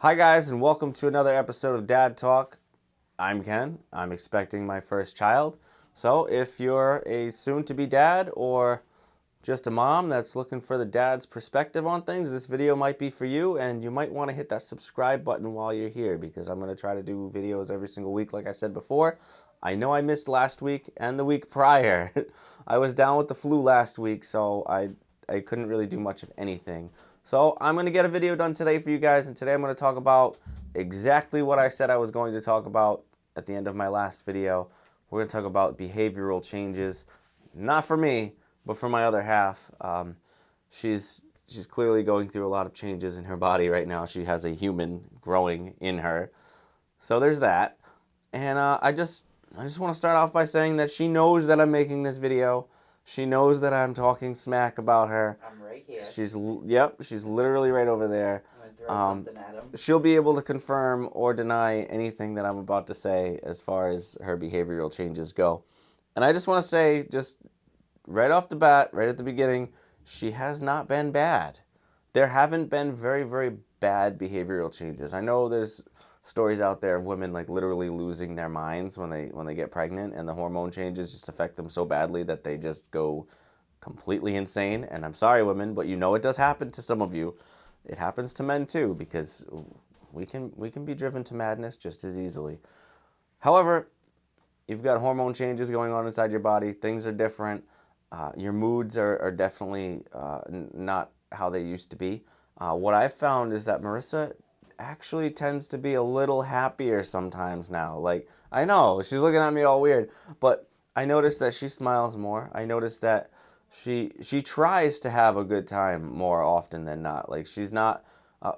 Hi guys, and welcome to another episode of Dad Talk. I'm Ken. I'm expecting my first child. So if you're a soon-to-be dad or just a mom that's looking for the dad's perspective on things, this video might be for you, and you might want to hit that subscribe button while you're here because I'm going to try to do videos every single week like I said before. I know I missed last week and the week prior. I was down with the flu last week, so I couldn't really do much of anything. So I'm going to get a video done today for you guys, and today I'm going to talk about exactly what I said I was going to talk about at the end of my last video. We're going to talk about behavioral changes, not for me, but for my other half. She's clearly going through a lot of changes in her body right now. She has a human growing in her. So there's that. And I just want to start off by saying that she knows that I'm making this video. She knows that I'm talking smack about her. I'm right here. She's literally right over there. I'm gonna throw something at him. She'll be able to confirm or deny anything that I'm about to say as far as her behavioral changes go. And I just want to say, just right off the bat, right at the beginning, she has not been bad. There haven't been very, very bad behavioral changes. I know there's stories out there of women like literally losing their minds when they get pregnant, and the hormone changes just affect them so badly that they just go completely insane. And I'm sorry, women, but you know it does happen to some of you. It happens to men too, because we can be driven to madness just as easily. However, you've got hormone changes going on inside your body. Things are different. Your moods are definitely not how they used to be. What I've found is that Marissa actually tends to be a little happier sometimes now. Like, I know, she's looking at me all weird, but I noticed that she smiles more. I noticed that she tries to have a good time more often than not. Like, she's not,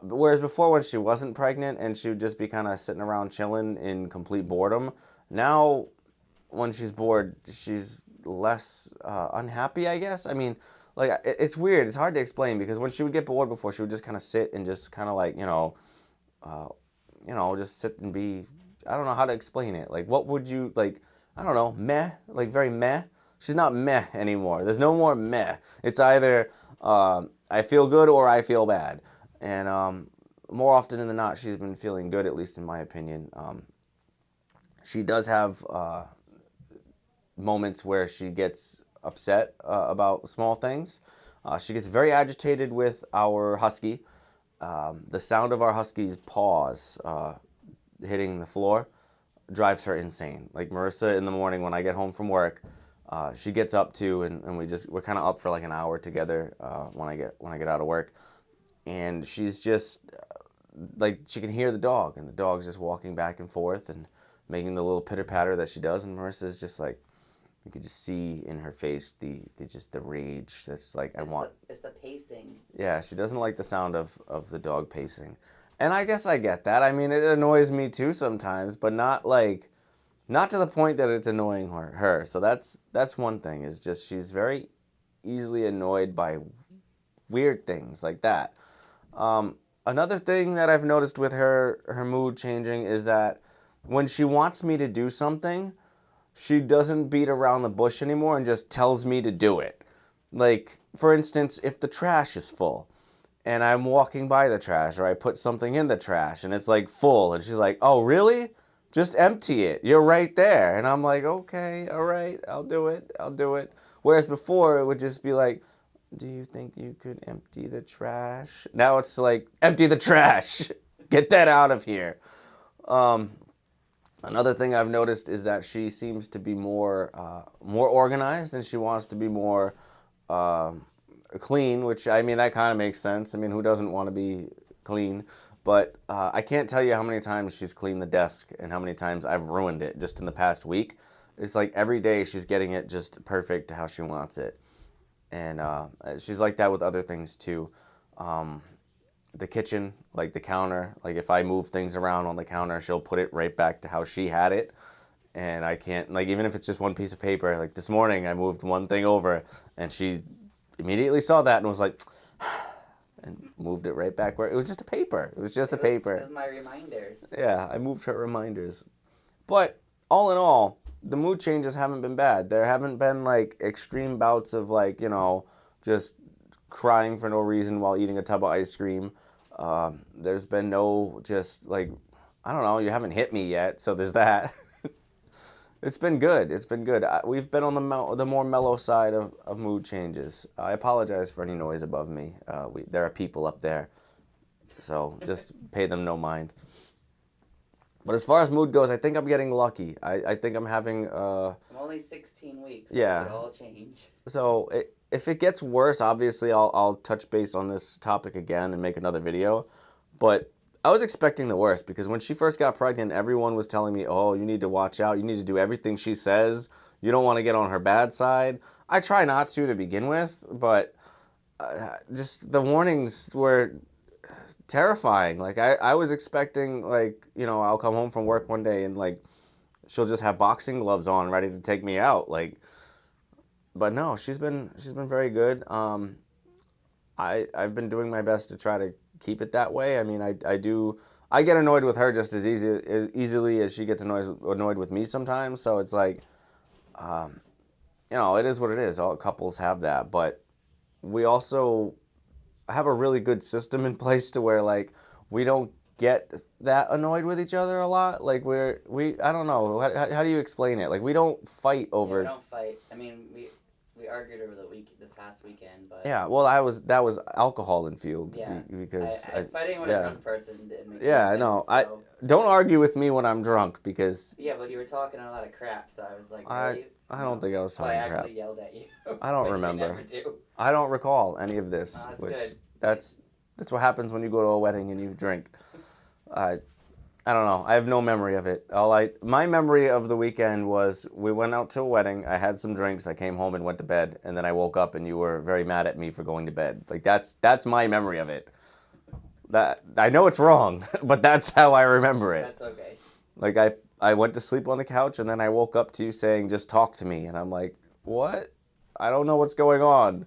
whereas before when she wasn't pregnant and she would just be kind of sitting around chilling in complete boredom, now when she's bored, she's less unhappy, I guess. I mean, like, it's weird. It's hard to explain because when she would get bored before, she would just kind of sit and just kind of like, just sit and be, I don't know how to explain it. Like, what would you, like, I don't know, meh, like very meh. She's not meh anymore. There's no more meh. It's either I feel good or I feel bad. And more often than not, she's been feeling good, at least in my opinion. She does have moments where she gets upset about small things. She gets very agitated with our husky. The sound of our husky's paws hitting the floor drives her insane. Like Marissa in the morning when I get home from work, she gets up too, and we're kind of up for like an hour together when I get out of work, and she's just like, she can hear the dog, and the dog's just walking back and forth and making the little pitter patter that she does, and Marissa's just like, you could just see in her face the rage that's like, It's the pacing. Yeah, she doesn't like the sound of the dog pacing. And I guess I get that. I mean, it annoys me too sometimes, but not to the point that it's annoying her. So that's one thing, is just she's very easily annoyed by weird things like that. Another thing that I've noticed with her mood changing is that when she wants me to do something, she doesn't beat around the bush anymore and just tells me to do it. Like, for instance, if the trash is full and I'm walking by the trash, or I put something in the trash and it's like full, and she's like, oh, really? Just empty it. You're right there. And I'm like, okay, all right, I'll do it. Whereas before it would just be like, do you think you could empty the trash? Now it's like, empty the trash. Get that out of here. Another thing I've noticed is that she seems to be more organized, and she wants to be more clean, which, I mean, that kind of makes sense. I mean, who doesn't want to be clean? But I can't tell you how many times she's cleaned the desk and how many times I've ruined it just in the past week. It's like every day she's getting it just perfect to how she wants it. And she's like that with other things too. The kitchen, like the counter, like if I move things around on the counter, she'll put it right back to how she had it. And I can't, like, even if it's just one piece of paper, like this morning I moved one thing over and she immediately saw that and was like, and moved it right back where it was just a paper. It was just a paper. It was my reminders. Yeah, I moved her reminders. But all in all, the mood changes haven't been bad. There haven't been like extreme bouts of like, just crying for no reason while eating a tub of ice cream. There's been no just like, I don't know, you haven't hit me yet, so there's that. It's been good. It's been good. We've been on the more mellow side of mood changes. I apologize for any noise above me. There are people up there, so just pay them no mind. But as far as mood goes, I think I'm getting lucky. I think I'm having... I'm only 16 weeks. So yeah. It could all change. So if it gets worse, obviously I'll touch base on this topic again and make another video. But I was expecting the worst because when she first got pregnant, everyone was telling me, oh, you need to watch out. You need to do everything she says. You don't want to get on her bad side. I try not to begin with, but just the warnings were terrifying. Like I was expecting, like, you know, I'll come home from work one day and like she'll just have boxing gloves on ready to take me out. Like, but no, she's been very good. I've been doing my best to try to keep it that way. I mean, I get annoyed with her just as easily as she gets annoyed with me sometimes. So it's like, you know, it is what it is. All couples have that, but we also have a really good system in place to where like we don't get that annoyed with each other a lot. Like I don't know, how do you explain it? Like we don't fight over. Yeah, we don't fight. I mean, we argued over this past weekend, but yeah, well, that was alcohol infused. Yeah, because fighting with a drunk person didn't make yeah, any I know. sense, so. Don't argue with me when I'm drunk because Yeah, but you were talking a lot of crap, so I was like, I don't think I was so talking I crap. actually yelled at you. I don't which remember. You never do. I don't recall any of this, That's which good. that's what happens when you go to a wedding and you drink. I don't know. I have no memory of it. My memory of the weekend was we went out to a wedding. I had some drinks. I came home and went to bed, and then I woke up and you were very mad at me for going to bed. Like that's my memory of it. That I know it's wrong, but that's how I remember it. That's okay. Like I went to sleep on the couch and then I woke up to you saying just talk to me, and I'm like, what? I don't know what's going on.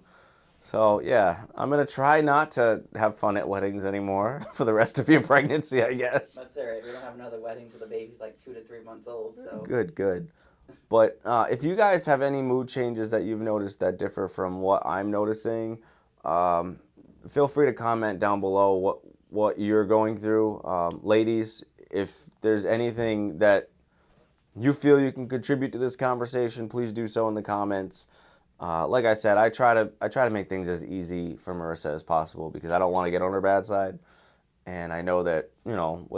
So, yeah, I'm going to try not to have fun at weddings anymore for the rest of your pregnancy, I guess. That's all right. We don't have another wedding till the baby's like 2 to 3 months old, so. Good. But if you guys have any mood changes that you've noticed that differ from what I'm noticing, feel free to comment down below what you're going through. Ladies, if there's anything that you feel you can contribute to this conversation, please do so in the comments. Like I said, I try to make things as easy for Marissa as possible because I don't want to get on her bad side, and I know that, you know,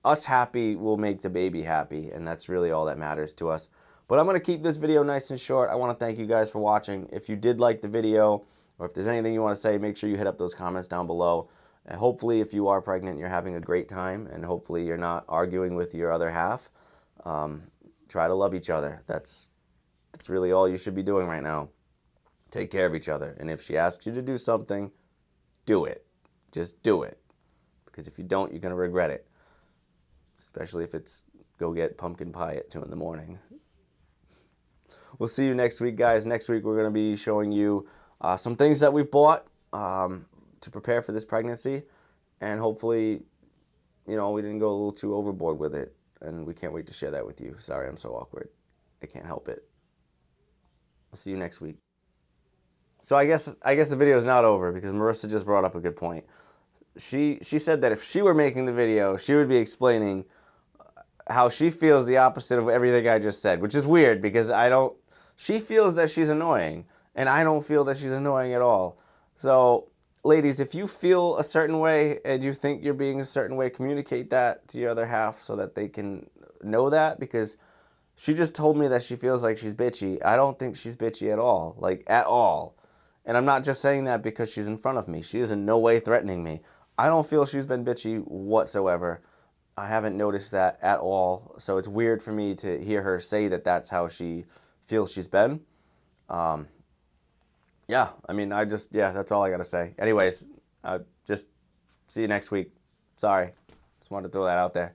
us happy will make the baby happy, and that's really all that matters to us. But I'm going to keep this video nice and short. I want to thank you guys for watching. If you did like the video, or if there's anything you want to say, make sure you hit up those comments down below. And hopefully, if you are pregnant, you're having a great time, and hopefully you're not arguing with your other half. Try to love each other. That's really all you should be doing right now. Take care of each other. And if she asks you to do something, do it. Just do it. Because if you don't, you're going to regret it. Especially if it's go get pumpkin pie at 2 in the morning. We'll see you next week, guys. Next week, we're going to be showing you some things that we've bought to prepare for this pregnancy. And hopefully, you know, we didn't go a little too overboard with it. And we can't wait to share that with you. Sorry, I'm so awkward. I can't help it. I'll see you next week. So I guess the video is not over because Marissa just brought up a good point. She said that if she were making the video, she would be explaining how she feels the opposite of everything I just said, which is weird because she feels that she's annoying, and I don't feel that she's annoying at all. So, ladies, if you feel a certain way and you think you're being a certain way, communicate that to your other half so that they can know that, because she just told me that she feels like she's bitchy. I don't think she's bitchy at all. Like, at all. And I'm not just saying that because she's in front of me. She is in no way threatening me. I don't feel she's been bitchy whatsoever. I haven't noticed that at all. So it's weird for me to hear her say that that's how she feels she's been. Yeah, I mean, that's all I got to say. Anyways, just see you next week. Sorry. Just wanted to throw that out there.